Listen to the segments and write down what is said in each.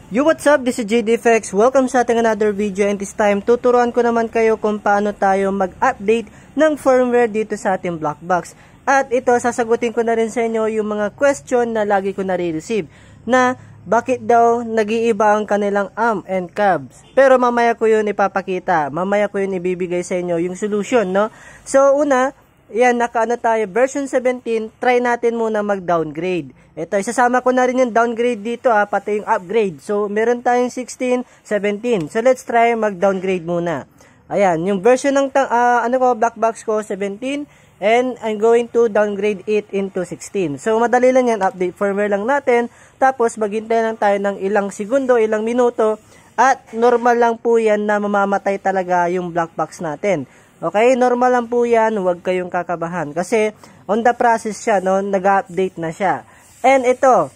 Yo, what's up? This is JDFX. Welcome sa ating another video, and this time tuturuan ko naman kayo kung paano tayo mag-update ng firmware dito sa ating Blackbox. At ito, sasagutin ko na rin sa inyo yung mga question na lagi ko nare-receive na bakit daw nag-iiba ang kanilang ARM and cabs. Pero mamaya ko yun ipapakita. Mamaya ko yun ibibigay sa inyo yung solution, no? So, una, yan, nakaano tayo, version 17, try natin muna mag-downgrade. Ito, isasama ko na rin yung downgrade dito, pati yung upgrade. So, meron tayong 16, 17. So, let's try mag-downgrade muna. Ayan, yung version ng Blackbox ko, 17, and I'm going to downgrade it into 16. So, madali lang yan, update firmware lang natin. Tapos, maghintay lang tayo ng ilang segundo, ilang minuto, at normal lang po yan na mamamatay talaga yung Blackbox natin. Okay, normal lang po yan, huwag kayong kakabahan. Kasi, on the process siya, no, nag-update na siya. And ito,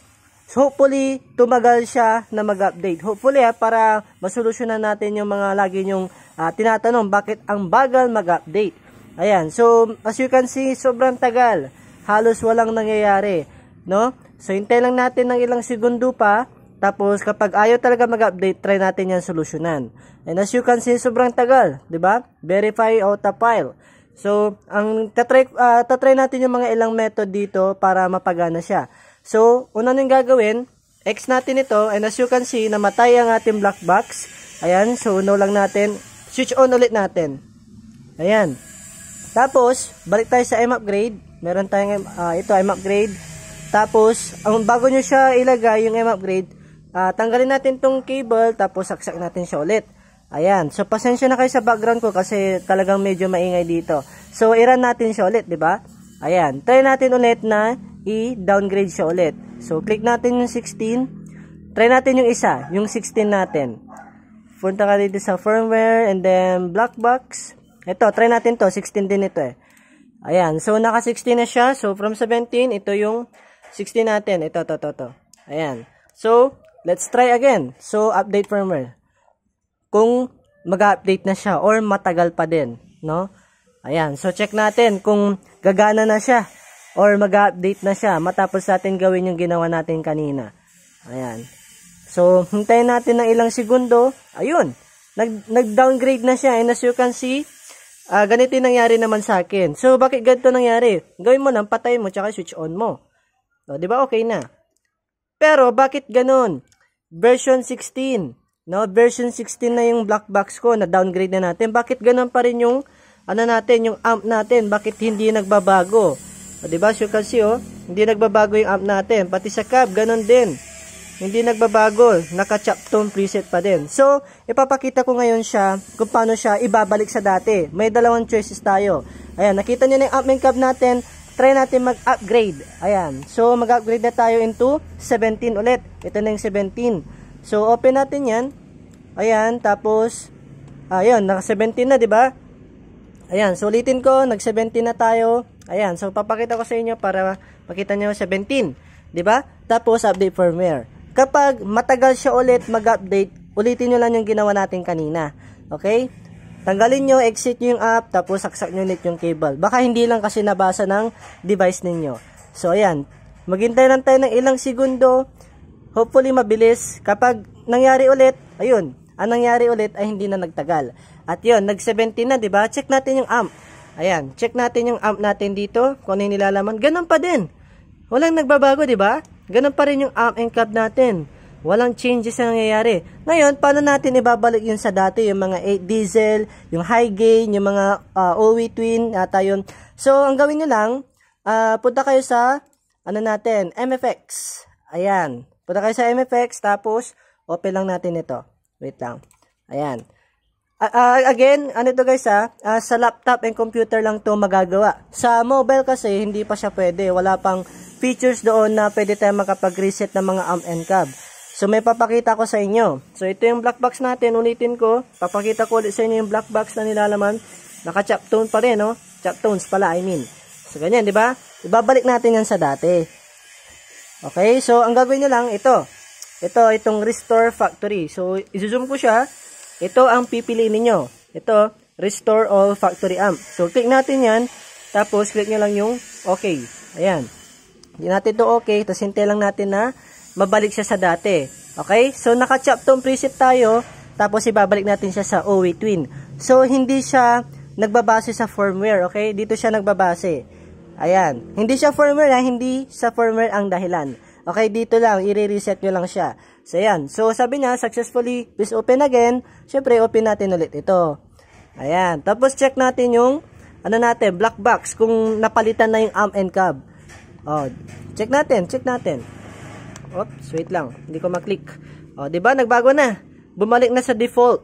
hopefully, tumagal siya na mag-update. Hopefully, para masolusyonan natin yung mga lagi nyong tinatanong, bakit ang bagal mag-update. Ayan, so, as you can see, sobrang tagal. Halos walang nangyayari, no? So, hintay lang natin ng ilang segundo pa. Tapos, kapag ayaw talaga mag-update, try natin yan solusyonan. And as you can see, sobrang tagal, di ba? Verify autopile. So, ang tatry natin yung mga ilang method dito para mapagana siya. So, una nang gagawin, X natin ito, and as you can see, namatay ang ating Blackbox. Ayan, so uno lang natin, switch on ulit natin. Ayan. Tapos, balik tayo sa M-upgrade. Meron tayong, ito, M-upgrade. Tapos, ang bago nyo siya ilagay, yung M-upgrade, tanggalin natin tong cable, tapos saksak natin siya ulit. Ayan, so pasensya na kayo sa background ko kasi talagang medyo maingay dito. So, i-run natin siya ulit, di ba? Ayan, try natin ulit na i-downgrade siya ulit. So, click natin yung 16. Try natin yung isa, yung 16 natin. Punta ka dito sa firmware and then Blackbox. Ito, try natin to. 16 din ito eh. Ayan, so naka 16 na siya. So, from 17, ito yung 16 natin. Ito. Ayan. So, let's try again. So, update firmware. Kung mag-update na siya or matagal pa din, no? Ayan, so check natin kung gagana na siya or mag-update na siya matapos natin gawin yung ginawa natin kanina. Ayan. So, hintayin natin ng ilang segundo. Ayun. Nag-downgrade na siya. And as you can see, ganito yung nangyari naman sa akin. So, bakit ganito nangyari? Gawin mo lang, patayin mo, tsaka switch on mo. So, di ba okay na? Pero, bakit ganun? Version 16. No? Version 16 na yung Blackbox ko, na-downgrade na natin. Bakit ganun pa rin yung yung amp natin, bakit hindi nagbabago? O, diba, as you can see, hindi nagbabago yung amp natin. Pati sa cab, ganun din. Hindi nagbabago. Naka-chop tone preset pa din. So, ipapakita ko ngayon siya kung paano siya ibabalik sa dati. May dalawang choices tayo. Ayan, nakita nyo na yung amp and cab natin. Try natin mag-upgrade. Ayan. So, mag-upgrade na tayo into 17 ulit. Ito na yung 17. So, open natin yan. Ayan, tapos, ayun, naka-17 na, diba? Ayan, so ulitin ko, nag-17 na tayo. Ayan, so papakita ko sa inyo para makita nyo 17. Diba? Tapos, update firmware. Kapag matagal siya ulit mag-update, ulitin nyo lang yung ginawa natin kanina. Okay? Tanggalin nyo, exit nyo yung app, tapos saksak nyo ulit yung cable. Baka hindi lang kasi nabasa ng device ninyo. So, ayan. Maghintay lang tayo ng ilang segundo. Hopefully, mabilis. Kapag nangyari ulit, ayun. Ang nangyari ulit ay hindi na nagtagal. At yun, nag-17 na, diba? Check natin yung amp. Ayan, check natin yung amp natin dito. Kung ano yung nilalaman. Ganun pa din. Walang nagbabago, diba? Ganun pa rin yung amp and cab natin. Walang changes na nangyayari. Ngayon, paano natin ibabalik yun sa dati? Yung mga 8 diesel, yung high gain, yung mga OE twin, yun. So, ang gawin nyo lang, punta kayo sa, MFX. Ayan. Punta kayo sa MFX, tapos, open lang natin ito. Wait lang. Ayan. Again, to guys sa laptop and computer lang to magagawa. Sa mobile kasi, hindi pa siya pwede. Wala pang features doon na pwede tayo makapag-reset ng mga amp and cab. So, may papakita ko sa inyo. So, ito yung Blackbox natin. Ulitin ko. Papakita ko ulit sa inyo yung Blackbox na nilalaman. Naka-chop tone pa rin, no? Chop tones pala, I mean. So, ganyan, di ba? Ibabalik natin yan sa dati. Okay? So, ang gagawin nyo lang, ito. Itong Restore Factory. So, i-zoom ko siya. Ito ang pipiliin ninyo. Ito, Restore All Factory Amp. So, click natin yan. Tapos, click nyo lang yung OK. Ayan. Hindi natin ito OK. Tapos, hintay lang natin na mabalik siya sa dati. Okay? So, naka-choptone preset tayo, tapos ibabalik natin siya sa OE Twin. So, hindi siya nagbabase sa firmware, okay? Dito siya nagbabase. Ayan. Hindi siya firmware, hindi sa firmware ang dahilan. Okay, dito lang, i-reset nyo lang siya. So, ayan. So, sabi niya, successfully, please open again. Siyempre, open natin ulit ito. Ayan. Tapos, check natin yung, natin, black box, kung napalitan na yung amp and cab. Oh, check natin. Oops, wait lang. Hindi ko maklik. Oh, 'di ba? Nagbago na. Bumalik na sa default.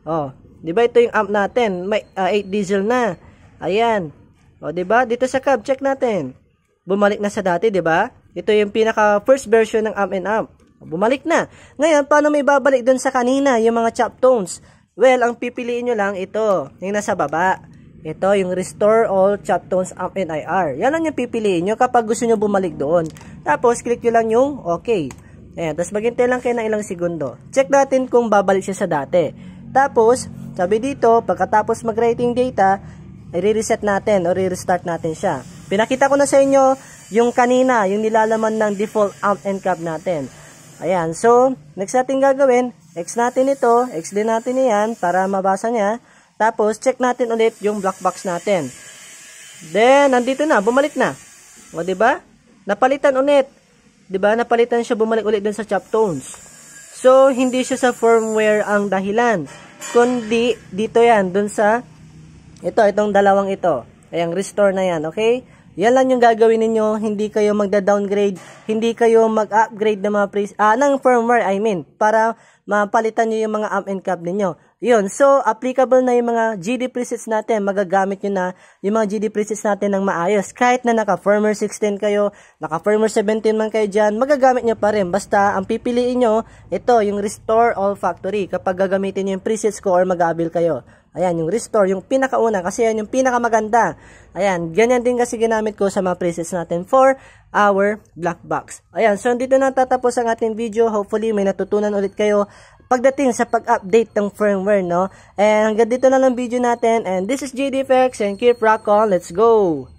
Oh, 'di ba ito yung amp natin? May 8 diesel na. Ayan. Oh, 'di ba? Dito sa cab, check natin. Bumalik na sa dati, 'di ba? Ito yung pinaka first version ng amp and amp. Bumalik na. Ngayon, paano may babalik doon sa kanina, yung mga chop tones? Well, ang pipiliin nyo lang ito, yung nasa baba. Ito, yung Restore All Chop Tones Amp and IR. Yan lang yung pipiliin nyo kapag gusto nyo bumalik doon. Tapos, click nyo lang yung OK. Ayan, tapos maghintay lang kayo ng ilang segundo. Check natin kung babalik siya sa dati. Tapos, sabi dito, pagkatapos mag-writing data, i-reset natin o re-restart natin siya. Pinakita ko na sa inyo yung kanina, yung nilalaman ng default amp and cab natin. Ayan, so, next natin gagawin, X natin ito, X din natin yan para mabasa niya. Tapos, check natin ulit yung black box natin. Then, nandito na, bumalik na. O, diba? Napalitan ulit. Diba? Napalitan siya, bumalik ulit dun sa chop tones. So, hindi siya sa firmware ang dahilan. Kundi, dito yan, dun sa, itong dalawang ito. Ayang restore na yan, okay? Yan lang yung gagawin ninyo, hindi kayo magda-downgrade, hindi kayo mag-upgrade ng mga ng firmware, para mapalitan nyo yung mga amp and cab ninyo. Yun, so applicable na yung mga GD presets natin, magagamit nyo na yung mga GD presets natin ng maayos. Kahit na naka-firmware 16 kayo, naka-firmware 17 man kayo dyan, magagamit nyo pa rin. Basta, ang pipiliin nyo, ito, yung Restore All Factory, kapag gagamitin nyo yung presets ko or mag-abil kayo. Ayan, yung Restore, yung pinakauna, kasi yan yung pinakamaganda. Ayan, ganyan din kasi ginamit ko sa mga presets natin for our black box. Ayan, so dito na tatapos ang ating video. Hopefully, may natutunan ulit kayo pagdating sa pag-update ng firmware, no? And hanggang dito na lang video natin. And this is JDFX and keep rock on. Let's go!